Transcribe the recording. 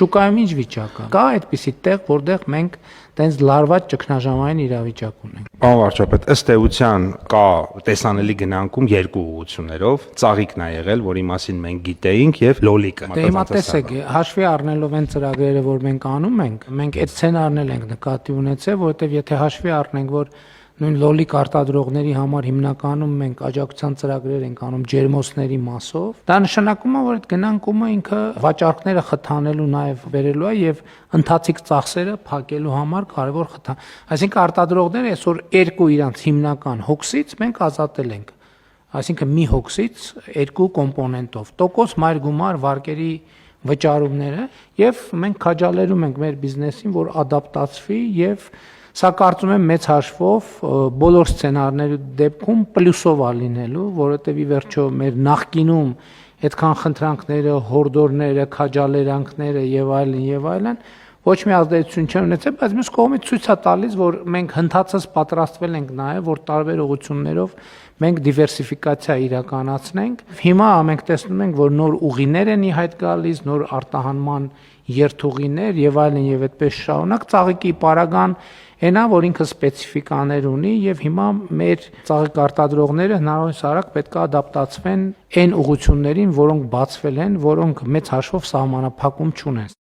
շուկայում ինչ վիճակ է։ Կա այդպիսի տեղ, որտեղ մենք տենց լարված ճգնաժամային իրավիճակ ունենք։ Պարոն վարչապետ, ըստ էության կա տեսանելի գնանկում երկու ուղղություններով, ծաղիկն է եղել, որի մասին մենք գիտեինք, եւ լոլիկը։ Դե հիմա տեսեք, հաշվի առնելով այն ծրագրերը, որ մենք անում ենք, մենք այդ սցենարն էլ ենք նկատի ունեցել, որովհետեւ եթե հաշվի առնենք, որ նույն լոլիկ արտադրողների համար հիմնականում մենք աջակցության ծրագրեր ենք անում ջերմոցների մասով, դա նշանակում է, որ այդ գնանկումը ինքը վաճառքները խթանելու նաև վերելու է եւ ընթացիկ ծախսերը փակելու համար կարևոր խթան։ Այսինքն արտադրողները այսօր երկու իրանց հիմնական հոգսից մենք ազատել ենք։ Այսինքն մի հոգսից երկու կոմպոնենտով՝ տոկոս, մայր գումար, վարկերի վճարումները եւ մենք քաջալերում ենք մեր բիզնեսին, որ ադապտացվի եւ սա կարծում եմ մեծ հաշվով բոլոր սցենարների դեպքում պլյուսով է լինելու, որովհետեւ ի վերջո մեր նախկինում այդքան խնդրանքները, հորդորները, քաջալերանքները եւ այլն ոչ մի ազդեցություն չեն ունեցել, բայց մյուս կողմից ցույց է տալիս, որ մենք հնդածս պատրաստվել ենք նաեւ, որ տարբեր ուղղություններով մենք դիվերսիֆիկացիա իրականացնենք։ Հիմա մենք տեսնում ենք, որ նոր ուղիներ են ի հայտ գալիս, նոր արտահանման երթուղիներ եւ այդպես շարունակ ծաղիկի պարագան այնա, որ ինքը սպეციფիկաներ ունի եւ հիմա մեր ծաղիկ արտադրողները հնարավորինս արագ պետք է ադապտացվեն այն ուղղություններին, որոնք բացվել են, որոնք մեծ հաշվով սահմանափակում չունեն։